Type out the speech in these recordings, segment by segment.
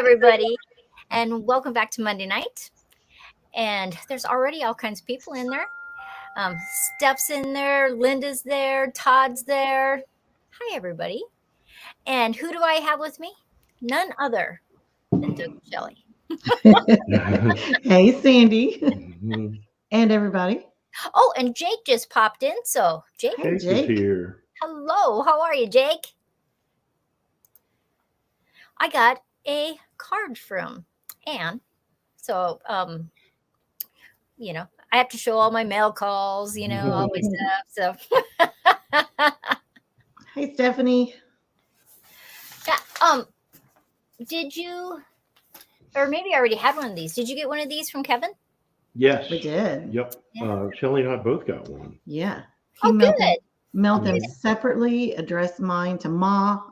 everybody, and welcome back to Monday night. And there's already all kinds of people in there. Steph's in there, Linda's there, Todd's there. Hi, everybody. And who do I have with me? None other than Doug and Shelly. Hey, Sandy, and everybody. Oh, and Jake just popped in. So, Jake, Hey, Jake is Jake. here. hello. How are you, Jake? I got a card from Anne. So, I have to show all my mail calls, all my stuff. So, Hey, Stephanie. yeah. Did you, or maybe I already had one of these. Did you get one of these from Kevin? Yes. We did. Yep. Yeah. Shelly and I both got one. Yeah. Oh, mailed good. Mailed them separately, addressed mine to Ma.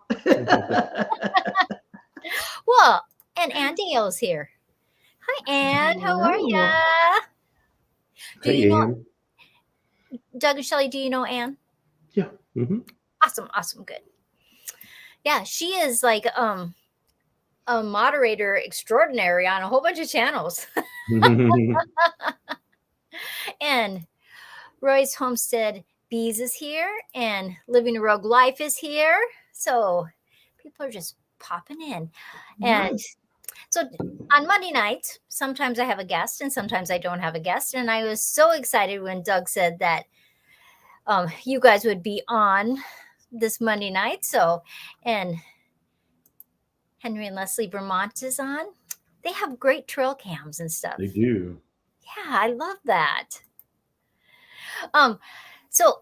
Well, and Ann Dale's here. Hi, Ann. How are Hello. ya? Do Hey, you know Ann. Doug and Shelly? Do you know Ann? Yeah. Mm-hmm. Awesome, good. Yeah, she is like a moderator extraordinary on a whole bunch of channels. And Roy's Homestead Bees is here, and Living a Rogue Life is here. So people are just popping in. And so on Monday night, sometimes I have a guest and sometimes I don't have a guest. And I was so excited when Doug said that you guys would be on this Monday night. So, and Henry and Leslie Vermont is on. They have great trail cams and stuff. They do. Yeah, I love that. So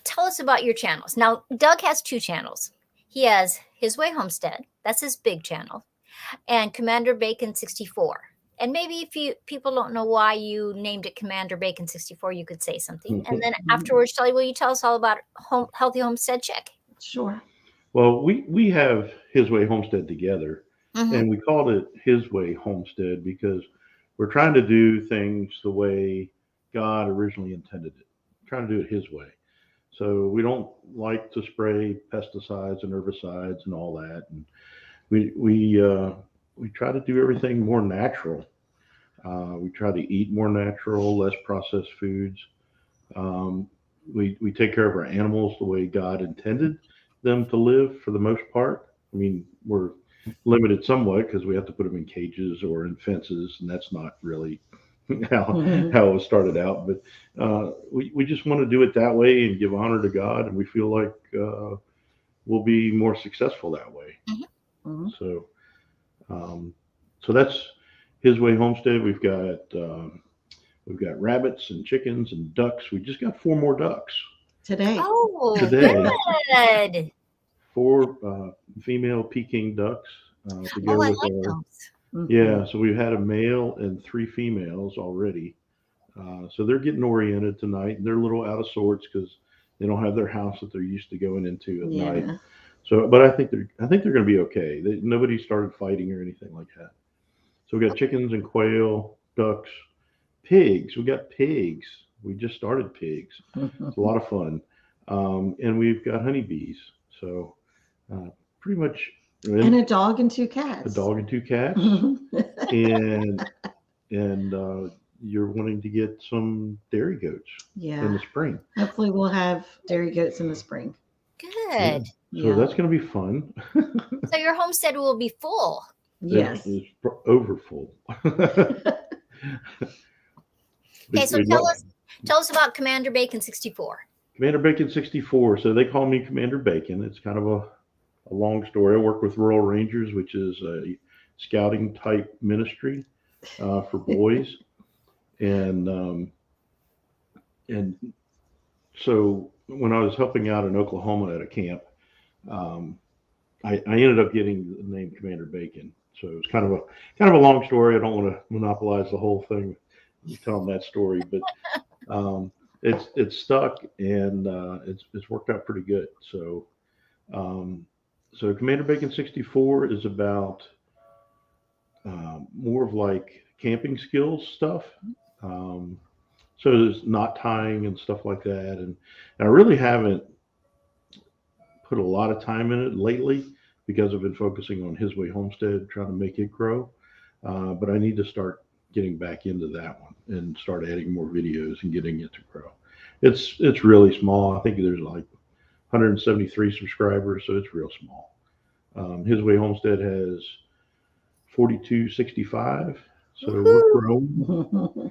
tell us about your channels. Now, Doug has two channels. He has His Way Homestead. That's his big channel. And Commander Bacon 64. And maybe if people don't know why you named it Commander Bacon 64, you could say something. And then afterwards, Shelly, will you tell us all about Healthy Homestead Chick? Sure. Well, we have His Way Homestead together, and we called it His Way Homestead because we're trying to do things the way God originally intended it. Trying to do it His way. So we don't like to spray pesticides and herbicides and all that, and we try to do everything more natural. We try to eat more natural, less processed foods. We take care of our animals the way God intended them to live for the most part. I mean, we're limited somewhat because we have to put them in cages or in fences, and that's not really how it was started out. But we just want to do it that way and give honor to God, and we feel like we'll be more successful that way. So that's His Way Homestead. We've got rabbits and chickens and ducks. We just got 4 more ducks Today. Oh, today. good. 4 female Peking ducks to go Oh, I with like our. those. Yeah, so we've had a male and 3 females already. So they're getting oriented tonight. They're a little out of sorts because they don't have their house that they're used to going into at night. So, but I think they're going to be okay. Nobody started fighting or anything like that. So we got chickens and quail, ducks, pigs. We got pigs. We just started pigs. It's a lot of fun. And we've got honeybees. So pretty much. And a dog and 2 cats. A dog and 2 cats. and you're wanting to get some dairy goats in the spring. Hopefully we'll have dairy goats in the spring. Good. So that's going to be fun. So your homestead will be full. Yes. It's over full. Okay, so tell us about Commander Bacon 64. Commander Bacon 64. So they call me Commander Bacon. It's kind of a long story. I work with Rural Rangers, which is a scouting type ministry for boys. And so when I was helping out in Oklahoma at a camp, I ended up getting the name Commander Bacon. So it was kind of a long story. I don't want to monopolize the whole thing, telling that story, but it's stuck and it's worked out pretty good. So Commander Bacon 64 is about more of like camping skills stuff. So there's knot tying and stuff like that. And I really haven't put a lot of time in it lately because I've been focusing on His Way Homestead, trying to make it grow. But I need to start getting back into that one and start adding more videos and getting it to grow. It's really small. I think there's like 173 subscribers, so it's real small. His Way Homestead has 4265, so we're growing.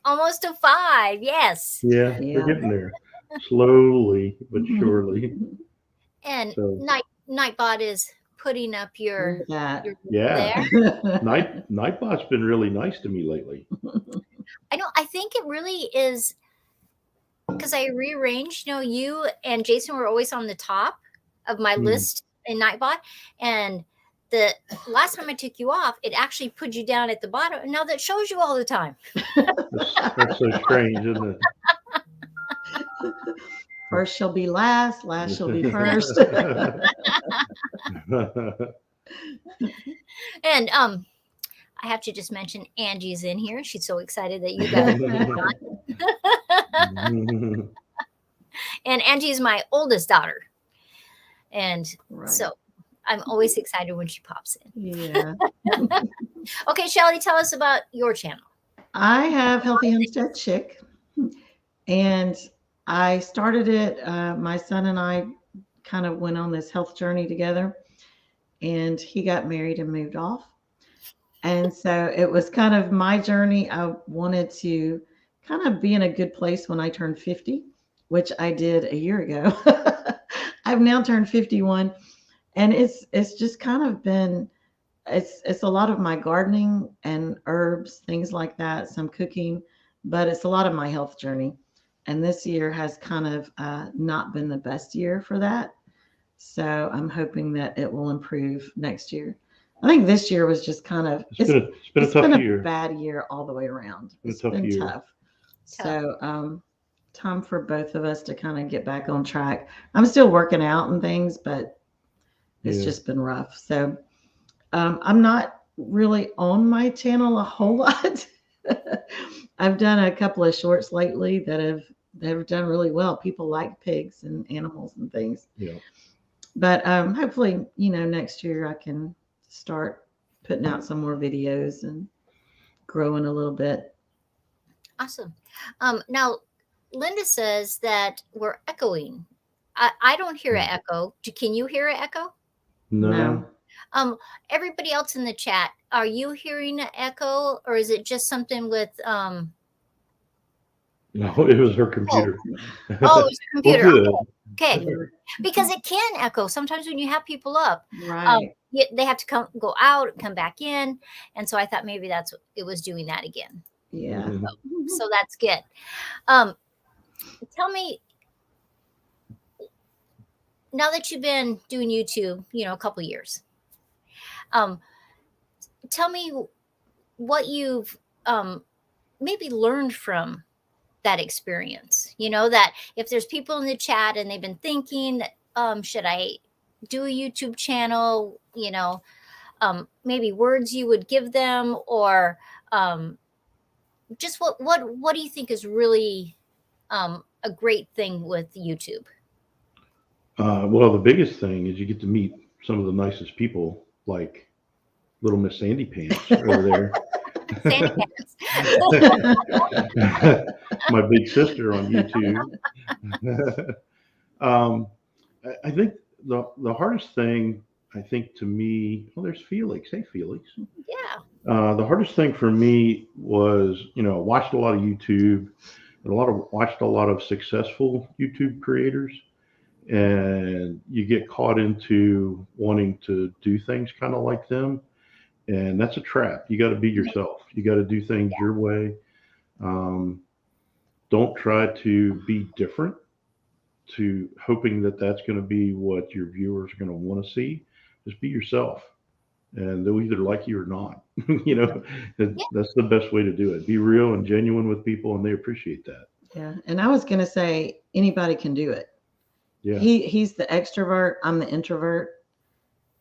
Almost to 5. Yes. Yeah, Yeah. we're getting there slowly but surely. And So- Nightbot is putting up your That. Yeah. there. Nightbot's been really nice to me lately. I know. I think it really is because I rearranged. You know, you and Jason were always on the top of my list in Nightbot, and the last time I took you off, it actually put you down at the bottom. And now that shows you all the time. That's so strange, isn't it? First shall be last, last shall be first. And I have to just mention Angie's in here. She's so excited that you guys are on. And Angie's my oldest daughter. And Right. so I'm always excited when she pops in. Yeah. Okay, Shelly, tell us about your channel. I have Healthy Homestead Chick, and I started it. My son and I kind of went on this health journey together, and he got married and moved off. And so it was kind of my journey. I wanted to kind of be in a good place when I turned 50, which I did a year ago. I've now turned 51, and it's just kind of been it's a lot of my gardening and herbs, things like that, some cooking, but it's a lot of my health journey. And this year has kind of not been the best year for that. So I'm hoping that it will improve next year. I think this year was just kind of It's been a tough year. Bad year all the way around. It's been a tough year. Tough. So time for both of us to kind of get back on track. I'm still working out and things, but it's just been rough. So I'm not really on my channel a whole lot. I've done a couple of shorts lately that have done really well. People like pigs and animals and things. Yeah. But hopefully, next year I can start putting out some more videos and growing a little bit. Awesome. Now, Linda says that we're echoing. I don't hear an echo. Can you hear an echo? No. Everybody else in the chat, are you hearing an echo, or is it just something with No, it was her computer. Oh, it's a computer. Well, Okay. Because it can echo sometimes when you have people up. Right. They have to go out, come back in, and so I thought maybe that's what it was doing that again. Yeah. So that's good. Tell me, now that you've been doing YouTube, a couple of years, tell me what you've maybe learned from that experience. That if there's people in the chat and they've been thinking that should I do a YouTube channel, maybe words you would give them, or just what do you think is really a great thing with YouTube? Well, the biggest thing is you get to meet some of the nicest people, like little Miss Sandy Pants over there. Sandy Pants. My big sister on YouTube. I think the hardest thing, to me, there's Felix. Hey, Felix. Yeah. The hardest thing for me was, watched a lot of YouTube and watched a lot of successful YouTube creators, and you get caught into wanting to do things kind of like them. And that's a trap. You got to be yourself. You got to do things your way. Don't try to be different to hoping that that's going to be what your viewers are going to want to see. Just be yourself, and they'll either like you or not. That's the best way to do it. Be real and genuine with people, and they appreciate that. Yeah. And I was going to say anybody can do it. Yeah. He's the extrovert. I'm the introvert.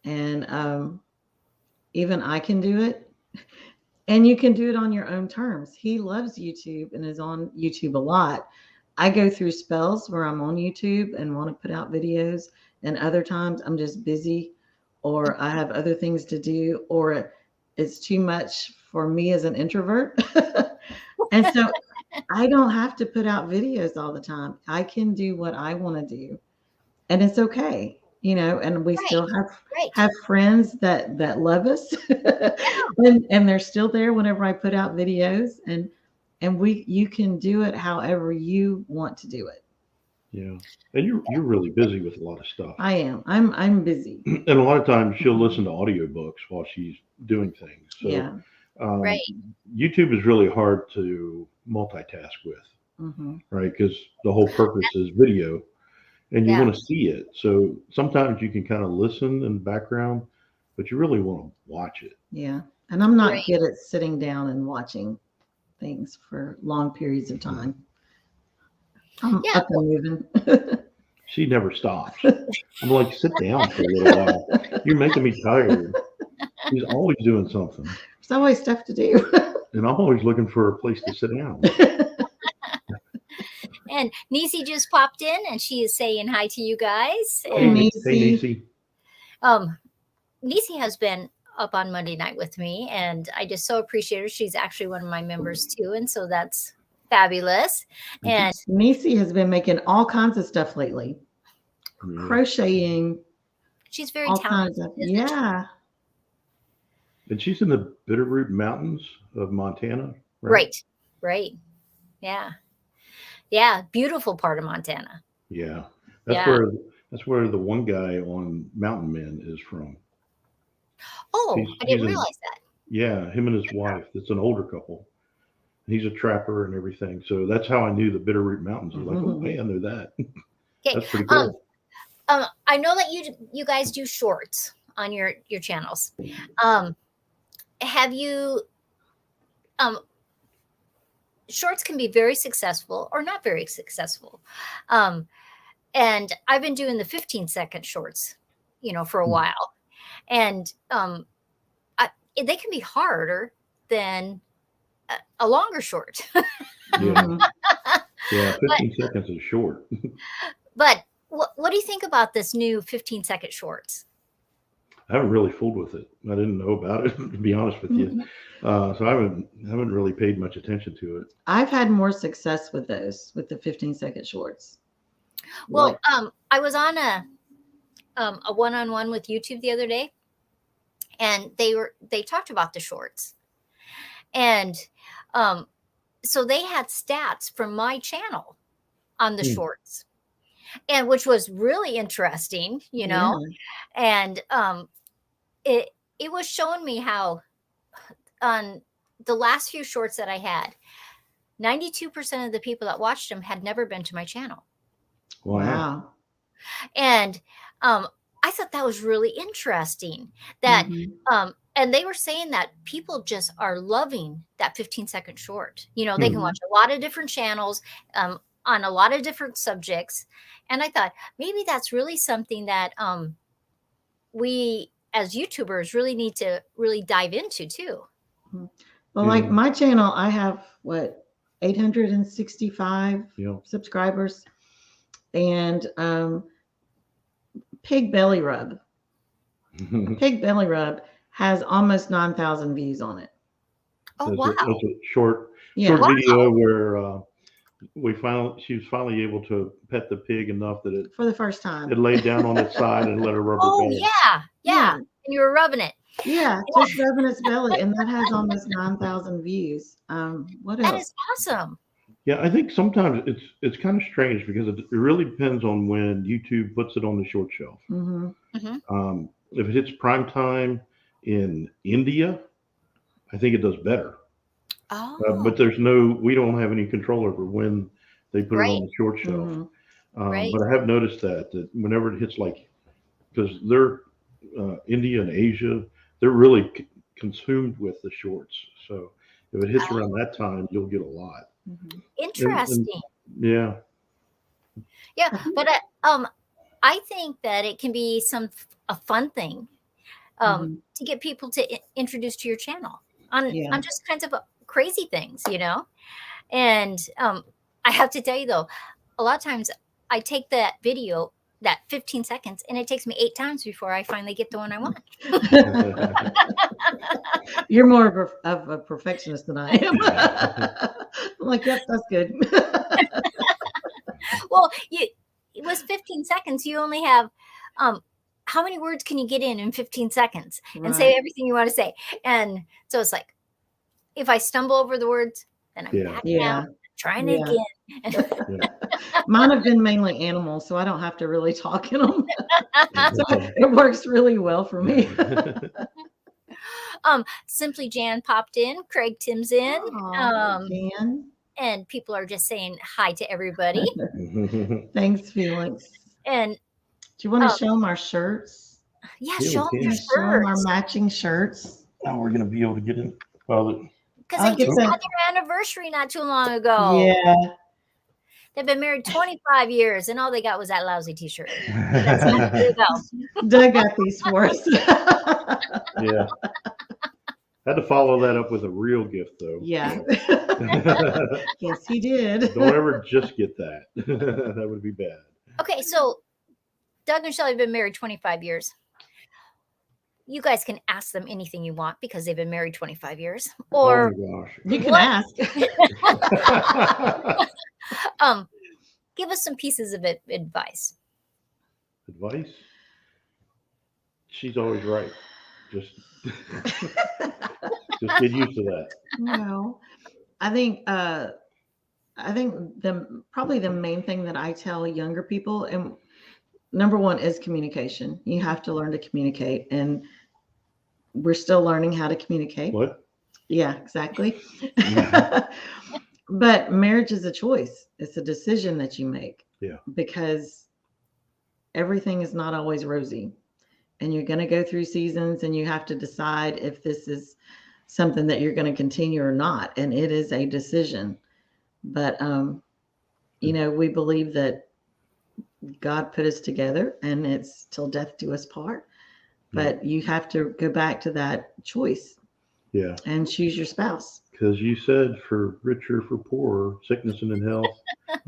And even I can do it. And you can do it on your own terms. He loves YouTube and is on YouTube a lot. I go through spells where I'm on YouTube and want to put out videos. And other times I'm just busy or I have other things to do, or it's too much for me as an introvert. And so I don't have to put out videos all the time. I can do what I want to do, and it's okay, and we still Right. have friends that love us, and they're still there whenever I put out videos, and you can do it however you want to do it. Yeah. And you're really busy with a lot of stuff. I am. I'm busy. And a lot of times she'll listen to audiobooks while she's doing things. So Yeah. Right. YouTube is really hard to multitask with, Mm-hmm. right? Because the whole purpose is video and you Yeah. want to see it. So sometimes you can kind of listen in the background, but you really want to watch it. Yeah. And I'm not Right. good at sitting down and watching things for long periods of time. I'm Yeah. up and moving. She never stops. I'm like, sit down for a little while. You're making me tired. She's always doing something. There's always stuff to do. And I'm always looking for a place to sit down. And Nisi just popped in, and she is saying hi to you guys. Hey, And Nisi. Nisi has been up on Monday night with me, and I just so appreciate her. She's actually one of my members too, and so that's fabulous. And Nisi has been making all kinds of stuff lately. Yeah. Crocheting. she's very All talented. kinds of, isn't she? yeah. And she's in the Bitterroot Mountains of Montana, Right. Yeah. Beautiful part of Montana. Yeah, that's Yeah. where the one guy on Mountain Men is from. Oh, He's- I didn't he's in- realize that. Yeah, him and his wife. It's an older couple. He's a trapper and everything. So that's how I knew the Bitterroot Mountains. I was like, oh man, I knew that. Okay. That's pretty cool. I know that you guys do shorts on your channels. Have you shorts can be very successful or not very successful. And I've been doing the 15-second shorts, for a while. And they can be harder than a longer short. Yeah, yeah. 15 seconds is short. But what do you think about this new 15-second shorts? I haven't really fooled with it. I didn't know about it, to be honest with you. So I haven't really paid much attention to it. I've had more success with those, with the 15-second shorts. Well, I was on a one-on-one with YouTube the other day, and they talked about the shorts, and so they had stats from my channel on the shorts, and which was really interesting, and it was showing me how on the last few shorts that I had, 92% of the people that watched them had never been to my channel. Wow. And I thought that was really interesting that and they were saying that people just are loving that 15-second short. They can watch a lot of different channels on a lot of different subjects. And I thought maybe that's really something that we as YouTubers really need to really dive into too. Well, like my channel, I have 865 subscribers, and Pig Belly Rub. Pig Belly Rub has almost 9,000 views on it. Oh, wow. It's a short video where she was finally able to pet the pig enough that it for the first time. It laid down on its side and let her rub her belly. Yeah. And you were rubbing it. Yeah, just rubbing its belly, and that has almost 9,000 views. What else? That is awesome. Yeah, I think sometimes it's kind of strange because it really depends on when YouTube puts it on the short shelf. If it hits prime time in India, I think it does better. But we don't have any control over when they put it on the short shelf. But I have noticed that whenever it hits because they're India and Asia, they're really consumed with the shorts. So if it hits around that time, you'll get a lot. Interesting. Yeah. But I think that it can be a fun thing to get people to introduce to your channel on just kinds of crazy things, And I have to tell you though, a lot of times I take that video that 15 seconds, and it takes me 8 times before I finally get the one I want. You're more of a perfectionist than I am. I'm like, yep, that's good. Well, it was 15 seconds. You only have, how many words can you get in 15 seconds and say everything you want to say? And so it's like, if I stumble over the words, then I'm backing out, trying it again. Mine have been mainly animals, so I don't have to really talk in them. So it works really well for me. Simply Jan popped in. Craig Tim's in. Jan. And people are just saying hi to everybody. Thanks, Felix. And do you want to show them our shirts? Yeah, show them their Show them our matching shirts. Oh, we're gonna be able to get in. Well, because they just had their anniversary not too long ago. Yeah. They've been married 25 years, and all they got was that lousy T-shirt. That's not good though. Doug got these for us. Yeah. Had to follow that up with a real gift, though. Yeah. Yes, he did. Don't ever just get that. That would be bad. Okay, so Doug and Shelly have been married 25 years. You guys can ask them anything you want because they've been married 25 years. Or oh my gosh. You can ask. Give us some pieces of advice. Advice? She's always right. Just get used to that. No, I think probably the main thing that I tell younger people, and number one is communication. You have to learn to communicate, and we're still learning how to communicate. What? Yeah, exactly. But marriage is a choice. It's a decision that you make. Yeah. Because everything is not always rosy. And you're going to go through seasons, and you have to decide if this is something that you're going to continue or not. And it is a decision. But, we believe that God put us together, and it's till death do us part. But you have to go back to that choice. Yeah. And choose your spouse. Because you said for richer, for poorer, sickness and in health,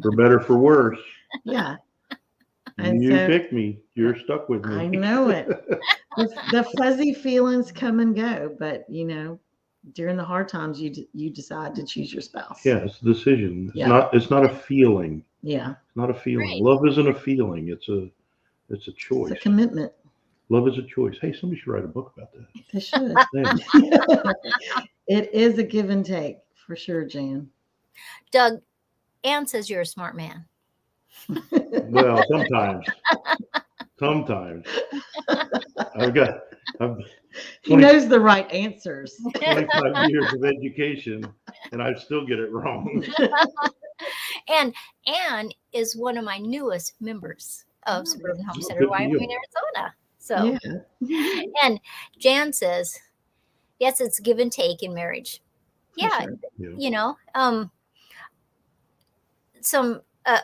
for better, for worse. Yeah. And you picked me. You're stuck with me. I know it. The fuzzy feelings come and go, but during the hard times, you decide to choose your spouse. Yeah, it's a decision. It's not a feeling. Yeah. It's not a feeling. Right. Love isn't a feeling. It's a choice. It's a commitment. Love is a choice. Hey, somebody should write a book about that. They should. It is a give and take for sure, Jan. Doug, Ann says you're a smart man. Well, sometimes. Sometimes. He knows the right answers. 25 years of education, and I still get it wrong. And Ann is one of my newest members of Suburban Homesteader WY in Arizona. So, and Jan says, yes, it's give and take in marriage. Yeah, sure.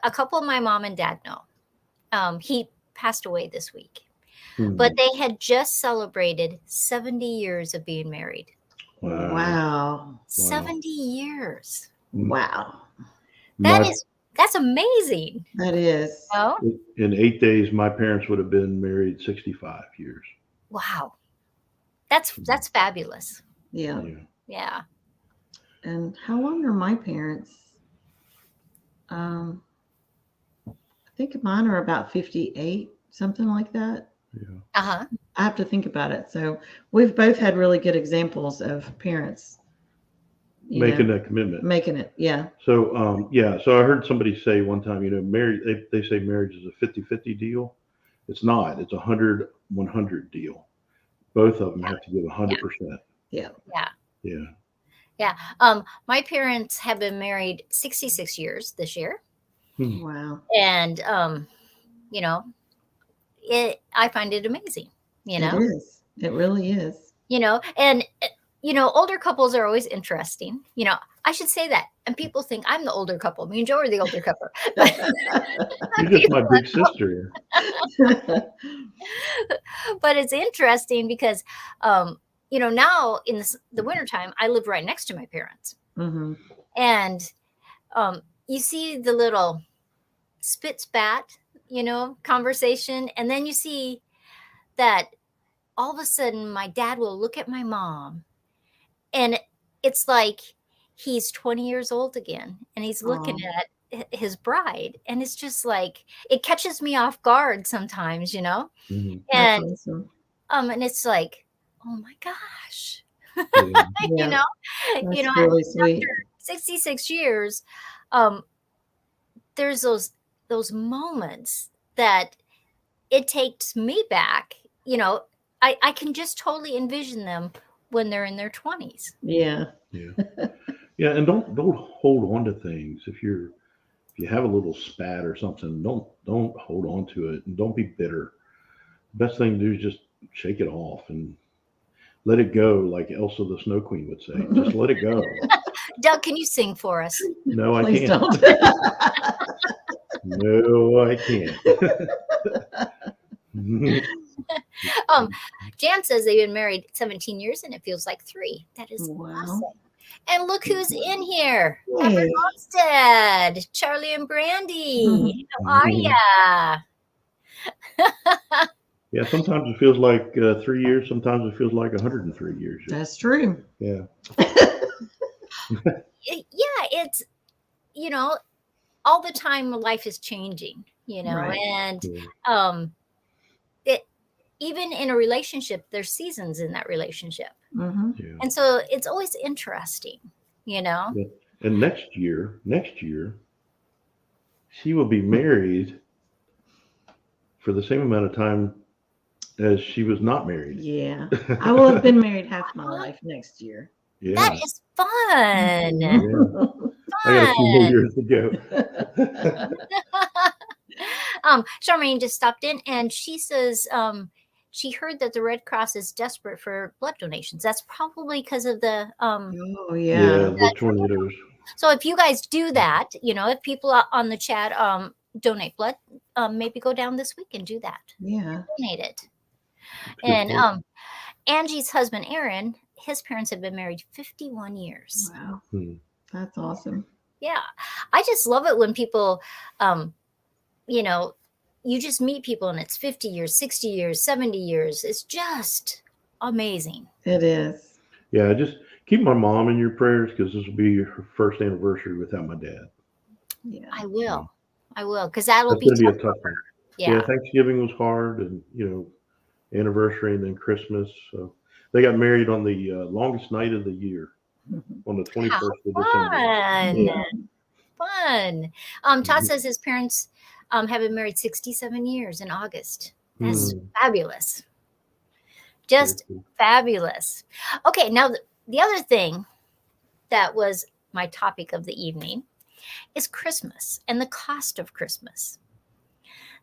A couple of my mom and dad know. He passed away this week, but they had just celebrated 70 years of being married. Wow. 70 years. Wow. That's amazing. That is. Oh? In 8 days, my parents would have been married 65 years. Wow. That's fabulous. Yeah. Yeah. And how long are my parents? I think mine are about 58, something like that. Yeah. Uh-huh. I have to think about it. So we've both had really good examples of parents making that commitment. Making it, yeah. So, so I heard somebody say one time, they say marriage is a 50-50 deal. It's not. It's a 100-100 deal. Both of them have to give 100%. Yeah. Yeah. Yeah. Yeah. My parents have been married 66 years this year. Wow. And, I find it amazing, It is. It really is. And, older couples are always interesting. I should say that. And people think I'm the older couple. Me and Joe are the older couple. You're just my big sister. But it's interesting because, now in the wintertime, I live right next to my parents. Mm-hmm. And you see the little spit spat, conversation. And then you see that all of a sudden my dad will look at my mom and it's like he's 20 years old again and he's looking at his bride, and it's just like it catches me off guard sometimes, Mm-hmm. And That's awesome. And it's like, oh my gosh. Yeah. That's really sweet. After 66 years, there's those moments that it takes me back. I can just totally envision them when they're in their 20s. Yeah. Yeah, and don't hold on to things. If you have a little spat or something, don't hold on to it, and don't be bitter. Best thing to do is just shake it off and let it go, like Elsa the Snow Queen would say. Just let it go. Doug, can you sing for us? No, I Please can't. don't. No, I can't. Jan says they've been married 17 years and it feels like 3. That is awesome. And look who's in here. Healthy Homestead, Charlie and Brandy. How are ya? Yeah, sometimes it feels like 3 years. Sometimes it feels like 103 years. That's true. Yeah. Yeah, it's, all the time life is changing, Right. and it, even in a relationship, there's seasons in that relationship. Mm-hmm. Yeah. And so it's always interesting, Yeah. And next year, she will be married for the same amount of time as she was not married. Yeah. I will have been married half my life next year. Yeah. That is fun. Yeah. I got a few more years to go. Charmaine just stopped in and she says she heard that the Red Cross is desperate for blood donations. That's probably because of the Oh Yeah, yeah. the tornadoes. So if you guys do that, if people on the chat donate blood, maybe go down this week and do that. Yeah. Donate it. Good And point. Angie's husband Aaron, his parents have been married 51 years. Wow. Hmm. That's awesome. Yeah, I just love it when people, you just meet people and it's 50 years, 60 years, 70 years. It's just amazing. It is. Yeah, just keep my mom in your prayers because this will be her first anniversary without my dad. Yeah. I will, because that'll That's be going to be a tough. tough one. Yeah. Thanksgiving was hard, and anniversary, and then Christmas. So they got married on the longest night of the year, on the 21st of December. Fun. Yeah. Fun. Todd says his parents have been married 67 years in August. That's fabulous. Just Very cool. fabulous. Okay, now the other thing that was my topic of the evening is Christmas and the cost of Christmas.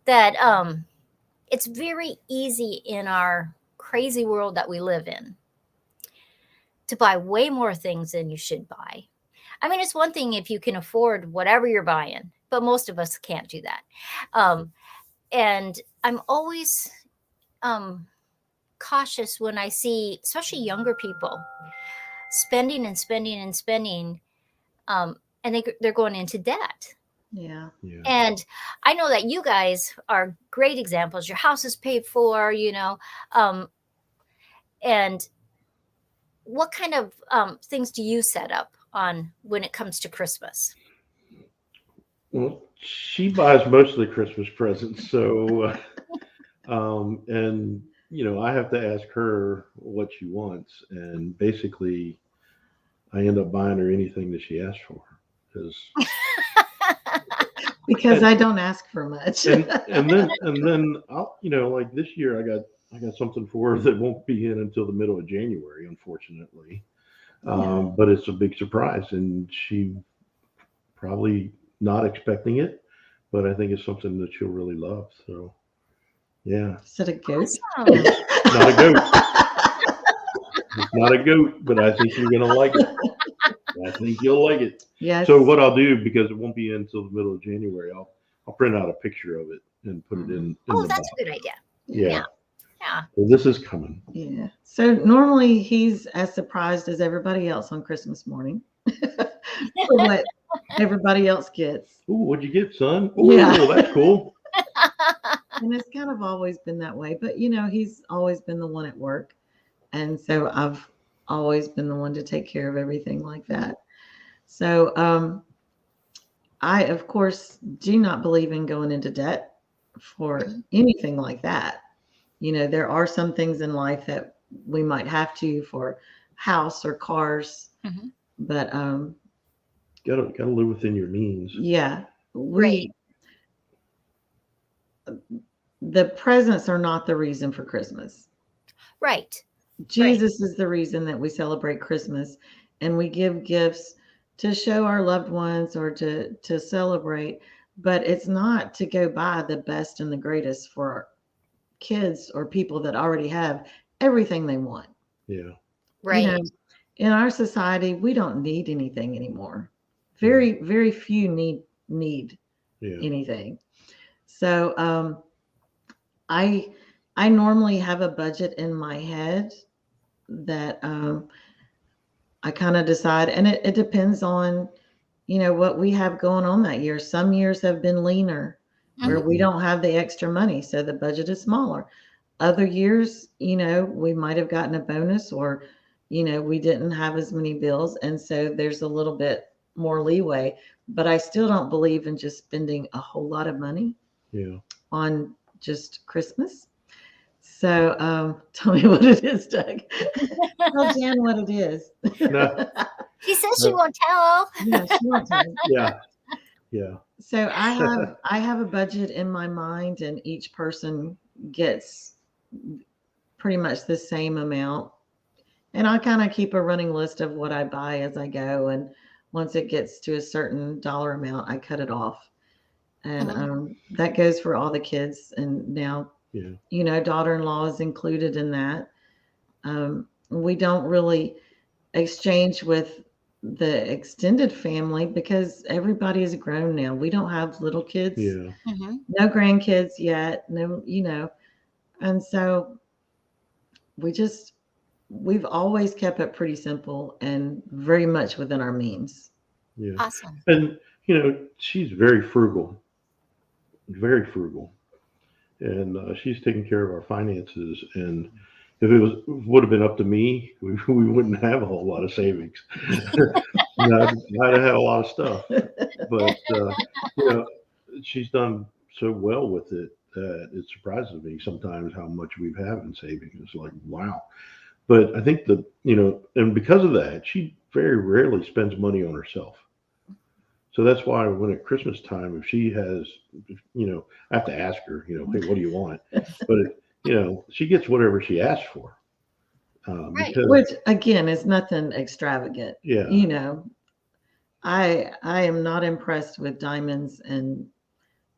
That it's very easy in our crazy world that we live in to buy way more things than you should buy. I mean, it's one thing if you can afford whatever you're buying, but most of us can't do that. And I'm always cautious when I see, especially younger people, spending and spending and spending, and they're going into debt. Yeah. Yeah. And I know that you guys are great examples. Your house is paid for, and what kind of things do you set up on when it comes to Christmas? Well, she buys most of the Christmas presents, so and I have to ask her what she wants, and basically, I end up buying her anything that she asks for, Because I don't ask for much. and then I'll like this year I got something for her that won't be in until the middle of January, unfortunately. But it's a big surprise, and she probably not expecting it, but I think it's something that she'll really love. So, yeah. Is it a goat? Awesome. Not a goat. It's not a goat, but I think you're gonna like it. I think you'll like it. Yes. So what I'll do, because it won't be in until the middle of January, I'll print out a picture of it and put it in Oh, the that's box. a good idea. Yeah. Yeah. So this is coming. Yeah. So normally he's as surprised as everybody else on Christmas morning for what everybody else gets. Ooh, what'd you get, son? Ooh, Yeah. that's cool. And it's kind of always been that way. But, you know, he's always been the one at work. And so I've always been the one to take care of everything like that. So I, of course, do not believe in going into debt for anything like that. You know, there are some things in life that we might have to for house or cars, but gotta live within your means. yeah, Right. the presents are not the reason for Christmas. Right. Jesus is the reason that we celebrate Christmas, and we give gifts to show our loved ones or to celebrate, but it's not to go buy the best and the greatest for our kids or people that already have everything they want. Yeah. Right. You know, in our society, we don't need anything anymore. Very, very few need anything. So I normally have a budget in my head that I kind of decide, and it depends on, you know, what we have going on that year. Some years have been leaner where we don't have the extra money, so the budget is smaller. Other years, you know, we might have gotten a bonus, or, you know, we didn't have as many bills, and so there's a little bit more leeway. But I still don't believe in just spending a whole lot of money on just Christmas. So tell me what it is, Doug. Tell Jan what it is. No. She says she won't tell. Yeah, she won't tell. Yeah. So I have a budget in my mind, and each person gets pretty much the same amount. And I kind of keep a running list of what I buy as I go. And once it gets to a certain dollar amount, I cut it off. And that goes for all the kids. And now, you know, daughter-in-law is included in that. We don't really exchange with the extended family because everybody is grown now. We don't have little kids, no grandkids yet, no, you know. And so we've always kept it pretty simple and very much within our means. Yeah. Awesome. And, you know, she's very frugal. And she's taking care of our finances. And if it would have been up to me, we wouldn't have a whole lot of savings. I'd have had a lot of stuff. But, you know, she's done so well with it that it surprises me sometimes how much we have in savings. It's like, wow. But I think that, you know, and because of that, she very rarely spends money on herself. So that's why when at Christmas time, if she has, you know, I have to ask her, you know, hey, what do you want? But, you know, she gets whatever she asks for. Right. Which, again, is nothing extravagant. Yeah. You know, I am not impressed with diamonds and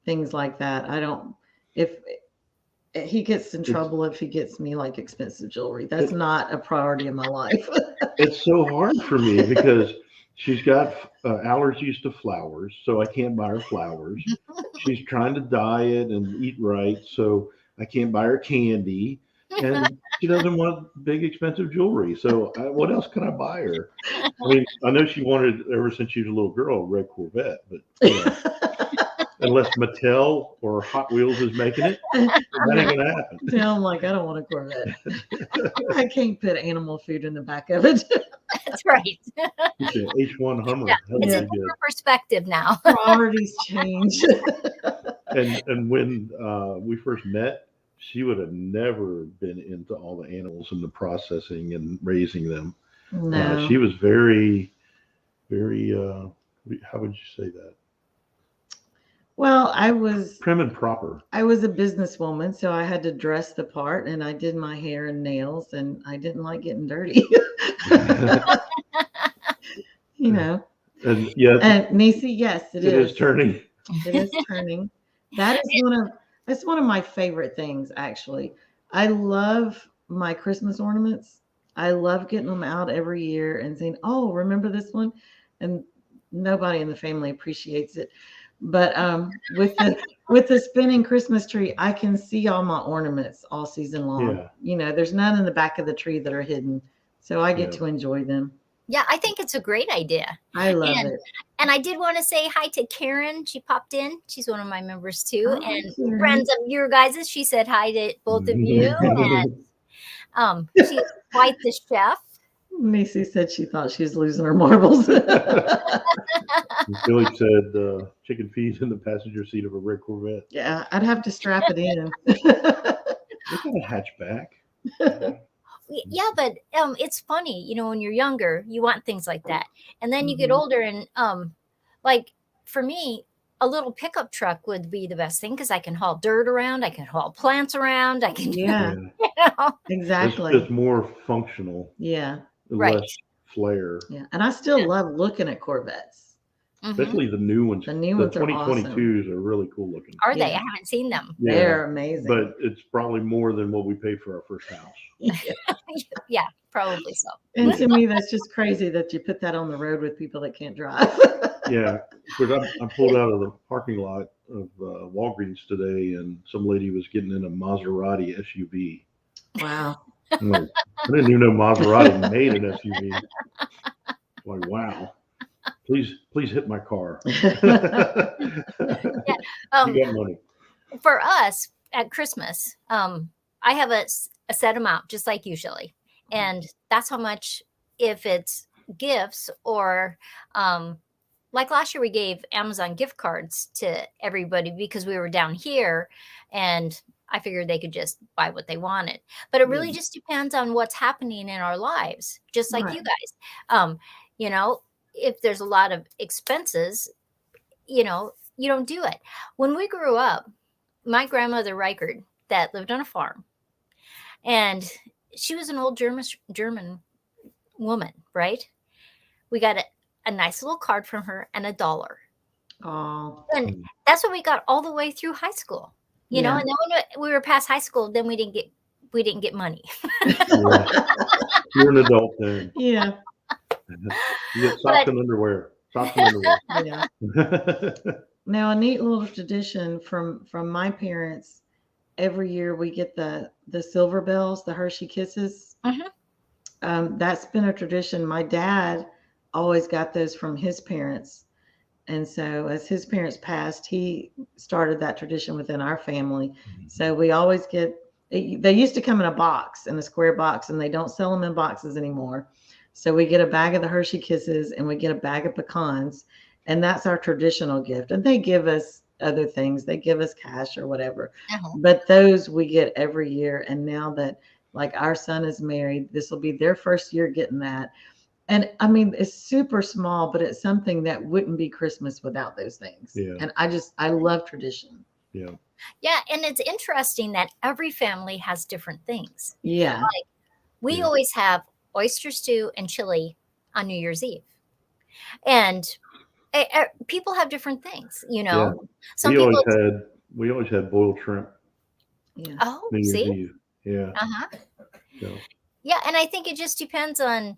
things like that. I don't, if he gets in trouble if he gets me like expensive jewelry. That's not a priority in my life. It's so hard for me because she's got allergies to flowers, so I can't buy her flowers. She's trying to diet and eat right, so I can't buy her candy. And she doesn't want big, expensive jewelry. So what else can I buy her? I mean, I know she wanted, ever since she was a little girl, a red Corvette, but you know, unless Mattel or Hot Wheels is making it, that ain't going to happen. Yeah, I'm like, I don't want a Corvette. I can't put animal food in the back of it. That's right. It's an H1 Hummer. Yeah, That's it's a really good. different perspective now. Priorities change. And when we first met, she would have never been into all the animals and the processing and raising them. No. She was very, very, how would you say that? Well, I was Prim and proper. I was a businesswoman, so I had to dress the part, and I did my hair and nails, and I didn't like getting dirty. You know. And yeah, And Nisi, yes, it is. It is turning. It is turning. That's one of my favorite things, actually. I love my Christmas ornaments. I love getting them out every year and saying, "Oh, remember this one?" And nobody in the family appreciates it. But with the spinning Christmas tree, I can see all my ornaments all season long. Yeah. You know, there's none in the back of the tree that are hidden, so I get to enjoy them. Yeah, I think it's a great idea. I love it. And I did want to say hi to Karen. She popped in. She's one of my members too. Oh, And Karen. friends of your guys'. She said hi to both of you. And she's quite the chef. Macy said she thought she was losing her marbles. Billy said chicken feed in the passenger seat of a red Corvette. Yeah, I'd have to strap it in. Look at a hatchback. Yeah, but it's funny, you know, when you're younger, you want things like that, and then you get older, and like for me, a little pickup truck would be the best thing because I can haul dirt around, I can haul plants around, I can, Yeah, you know? exactly. It's more functional. Yeah, Right. Less flair. yeah, and I still love looking at Corvettes. Especially the new ones. The new ones are 2022s are really cool looking. Are they? I Yeah. haven't seen them. Yeah, They're amazing. but it's probably more than what we paid for our first house. Yeah, probably so. And to me, that's just crazy that you put that on the road with people that can't drive. Yeah, because I pulled out of the parking lot of Walgreens today, and some lady was getting in a Maserati SUV. Wow. I'm like, I didn't even know Maserati made an SUV. Like, wow. Please hit my car. You got money. For us at Christmas, I have a set amount, just like you, Shelly, and that's how much. If it's gifts or like last year, we gave Amazon gift cards to everybody because we were down here, and I figured they could just buy what they wanted. But it really just depends on what's happening in our lives, just like you guys. You know, if there's a lot of expenses, you know, you don't do it. When we grew up, my grandmother Reichard that lived on a farm, and she was an old German woman, right? We got a nice little card from her and $1. Oh, And that's what we got all the way through high school. You know, and then when we were past high school, then we didn't get money. Yeah. You're an adult then. yeah, You get socks and underwear. Socks and underwear. yeah. Now, a neat little tradition from my parents. Every year we get the silver bells, the Hershey Kisses. That's been a tradition. My dad always got those from his parents. And so as his parents passed, he started that tradition within our family. So we always get, they used to come in a box, in a square box, and they don't sell them in boxes anymore. So we get a bag of the Hershey Kisses and we get a bag of pecans. And that's our traditional gift. And they give us other things. They give us cash or whatever. But those we get every year. And now that like our son is married, this will be their first year getting that. And I mean, it's super small, but it's something that wouldn't be Christmas without those things. Yeah. And I love tradition. Yeah. Yeah. And it's interesting that every family has different things. Yeah. Like we always have oyster stew and chili on New Year's Eve. And people have different things, you know. Yeah. Some we people always had boiled shrimp. Yeah. Oh, New Year's see? Eve. Yeah. So, Yeah, and I think it just depends on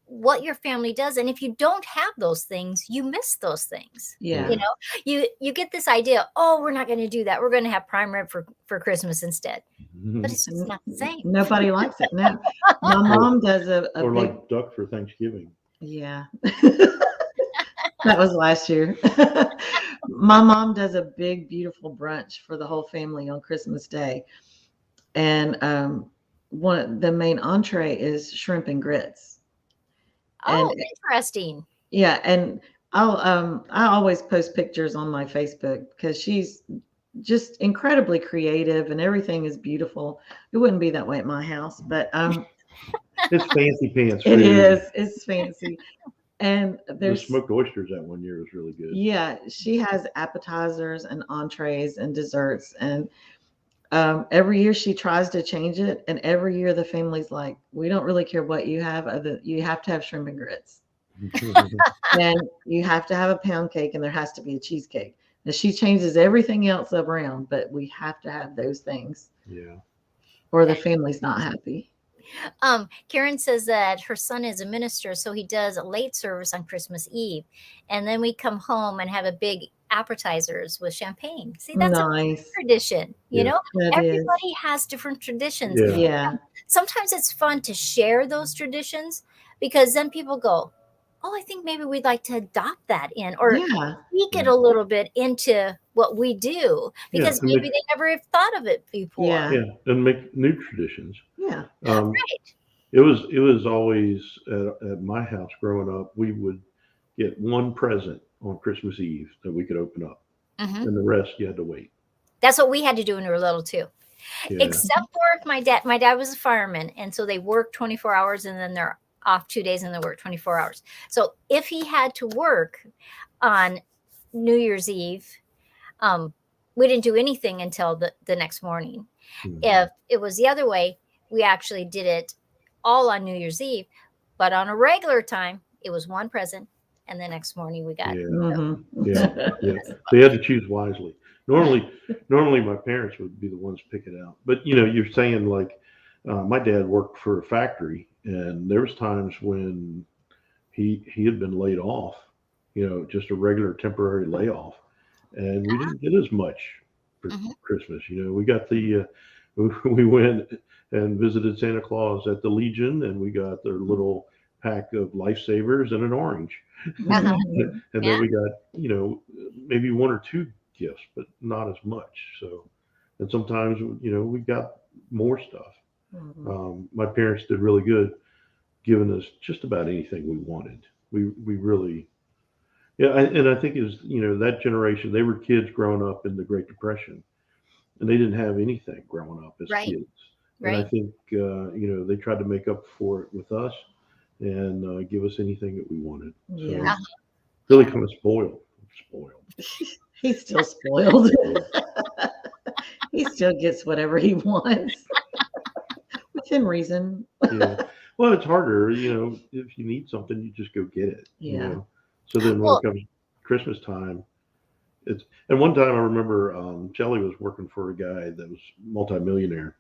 what your family does, and if you don't have those things, you miss those things. Yeah. You know, you get this idea, oh, we're not going to do that. We're going to have prime rib for Christmas instead. But it's just not the same. Nobody likes it. No. My mom does a or big, like duck for Thanksgiving. yeah. That was last year. My mom does a big, beautiful brunch for the whole family on Christmas Day. And the main entree is shrimp and grits. Oh, And interesting. yeah, and I always post pictures on my Facebook because she's just incredibly creative and everything is beautiful. It wouldn't be that way at my house, but It's fancy pants. it food. is. It's fancy. And The there's smoked oysters that one year was really good. yeah, she has appetizers and entrees and desserts, and every year she tries to change it, and every year the family's like, we don't really care what you have, you have to have shrimp and grits, and you have to have a pound cake, and there has to be a cheesecake. Now she changes everything else around, but we have to have those things, Yeah. or the family's not happy. Karen says that her son is a minister, so he does a late service on Christmas Eve, and then we come home and have a big appetizers with champagne. See, that's Nice. a tradition. You Yeah. know, That is. everybody has different traditions. Yeah. Yeah. Sometimes it's fun to share those traditions because then people go, oh, I think maybe we'd like to adopt that in, or Yeah. tweak it a little bit into what we do, Yeah, because and maybe make, they never have thought of it before. Yeah. yeah, and make new traditions. Yeah. Right. It was always at my house growing up. We would get one present on Christmas Eve that we could open up, Hmm. and the rest you had to wait. That's what we had to do when we were little too. Yeah, Except for if my dad was a fireman, and so they work 24 hours and then they're off 2 days and they work 24 hours. So if he had to work on New Year's Eve, we didn't do anything until the next morning. Mhm. If it was the other way, we actually did it all on New Year's Eve, but on a regular time, it was one present, and the next morning we got. Yeah. Mhm. Yeah, yeah. So you had to choose wisely. Normally my parents would be the ones pick it out. But you're saying like, my dad worked for a factory, and there was times when he had been laid off, just a regular temporary layoff, and we didn't get as much for Mhm. Christmas. We got the we went and visited Santa Claus at the Legion, and we got their little pack of lifesavers and an orange. Uh-huh. And Yeah. then we got, maybe one or two gifts, but not as much. So, and sometimes, we got more stuff. Mhm. My parents did really good giving us just about anything we wanted. We really, yeah. And I think is, that generation, they were kids growing up in the Great Depression, and they didn't have anything growing up as Right. kids. And I Right. think, they tried to make up for it with us and give us anything that we wanted. Yeah. So really kind of spoiled. Spoiled. He's still spoiled. He still gets whatever he wants within reason. Yeah. Well, it's harder, if you need something, you just go get it. Yeah. So then when Well, it comes Christmas time, and one time I remember Shelly was working for a guy that was multimillionaire,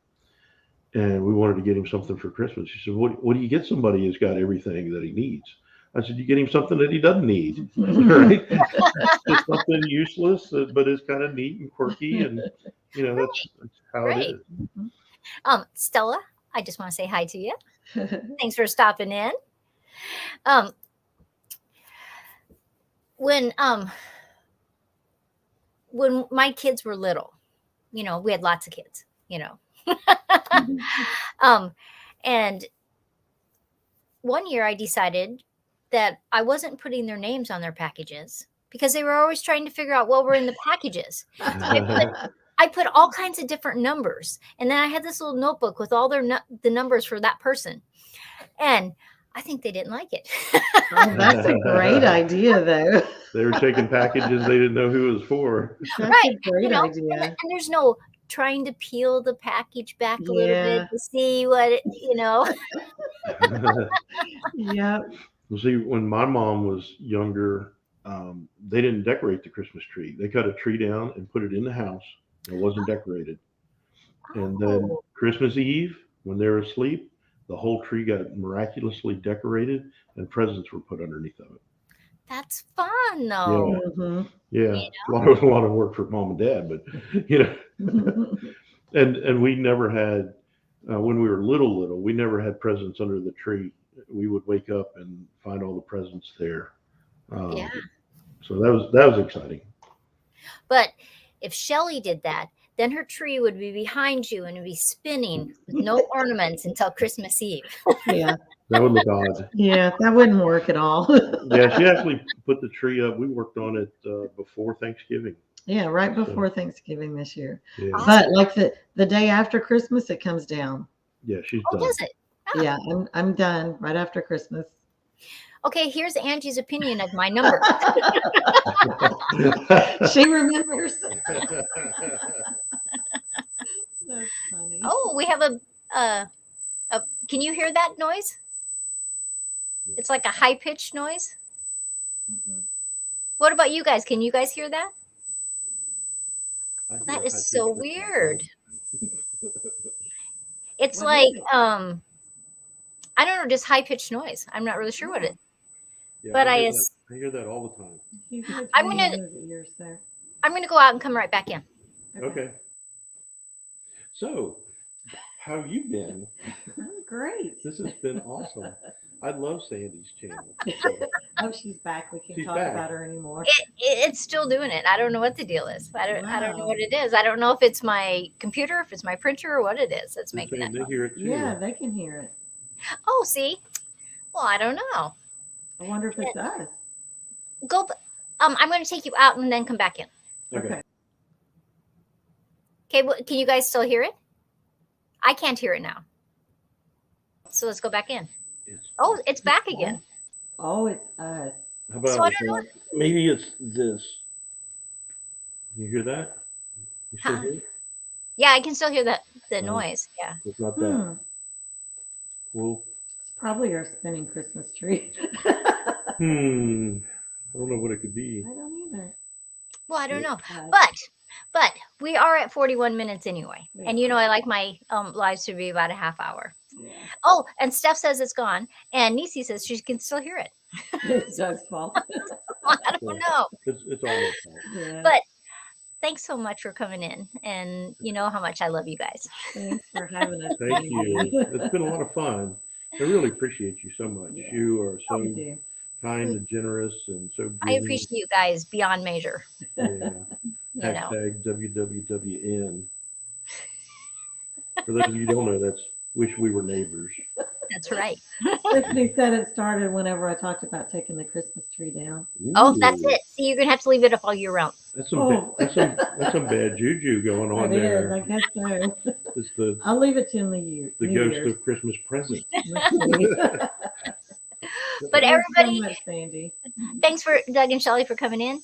and we wanted to get him something for Christmas. She said, what do you get somebody who's got everything that he needs? I said, you get him something that he doesn't need, right? Just something useless, but it's kind of neat and quirky, and that's how it right. is. Stella, I just want to say hi to you. Thanks for stopping in. Um, when my kids were little, we had lots of kids, and one year I decided that I wasn't putting their names on their packages because they were always trying to figure out what were in the packages. I put all kinds of different numbers, and then I had this little notebook with all the numbers for that person, and I think they didn't like it. Oh, that's a great idea, though. They were taking packages they didn't know who it was for. That's Right, a great idea. and there's no trying to peel the package back a little bit Yeah. to see what it. Yep. Well, see, when my mom was younger, they didn't decorate the Christmas tree. They cut a tree down and put it in the house. It wasn't decorated. And then Oh, Christmas Eve, when they were asleep, the whole tree got miraculously decorated and presents were put underneath of it. that's fun though. Mhm. Yeah, You a lot of work for mom and dad, but and we never had when we were little, we never had presents under the tree. We would wake up and find all the presents there. Yeah. So that was exciting. But if Shelly did that, then her tree would be behind you and it'd be spinning with no ornaments until Christmas Eve. Yeah. That would look odd. Yeah, that wouldn't work at all. Yeah, she actually put the tree up. We worked on it before Thanksgiving. Yeah, right before Thanksgiving this year. Yeah, Awesome. But like the day after Christmas, it comes down. yeah, she's Oh, done. does it? Yeah, I'm done right after Christmas. Okay, here's Angie's opinion of my number. She remembers. That's funny. Oh, we have a can you hear that noise? It's like a high-pitched noise. Mhm. What about you guys? Can you guys hear that? I hear That a is high-pitched so noise. weird. It's What like is it? I don't know, just high-pitched noise. I'm not really sure what it. Yeah, But I hear that all the time. You could I'm tell gonna- me those ears there. I'm gonna go out and come right back in. Okay. So, how you been? Oh, great. This has been awesome. I love Sandy's channel. Oh, she's back. We can't She's talk back. about her anymore. It's still doing it. I don't know what the deal is. I don't know Wow. what it is. I don't know if it's my computer, if it's my printer, or what it is that's They're making saying that they noise. hear it too. Yeah, they can hear it. Oh, see? Well, I don't know. I wonder if it's us. Go. I'm going to take you out and then come back in. Okay. Okay. Well, can you guys still hear it? I can't hear it now. So let's go back in. Oh, it's back again. Oh, it's us. How about So I don't know. maybe it's this? You hear that? You still hear it? Yeah, I can still hear the noise. Yeah. It's not that. Hmm. Well, It's probably our spinning Christmas tree. I don't know what it could be. I don't either. Well, I don't know. Us. But we are at 41 minutes anyway. Yeah. And you know, I like my lives to be about a half hour. Yeah. Oh, and Steph says it's gone. And Nisi says she can still hear it. It's Doug's fault. I don't know. It's almost fault. Yeah. But thanks so much for coming in. And you know how much I love you guys. Thanks for having us. Thank you. It's been a lot of fun. I really appreciate you so much. Yeah. You are so We do. kind and generous and so giving. I appreciate you guys beyond measure. Yeah. You know. Hashtag WWWN. For those of you who don't know, that's wish we were neighbors. That's right. Tiffany said it started whenever I talked about taking the Christmas tree down. Oh, that's Ooh. it. See, you're gonna have to leave it up all year round. That's some, Oh. that's some bad juju going on It is, there. I guess so. It's the I'll leave it to in the year. the New ghost Year's. of Christmas present. Let's see. But Thanks everybody, so much, Sandy. thanks for Doug and Shelly for coming in.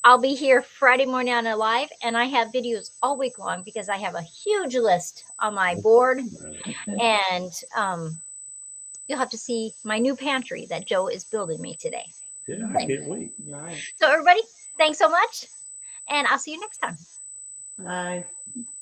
I'll be here Friday morning on a live, and I have videos all week long because I have a huge list on my board, and you'll have to see my new pantry that Joe is building me today. Yeah, I can't wait. Nice. So everybody, thanks so much, and I'll see you next time. Bye.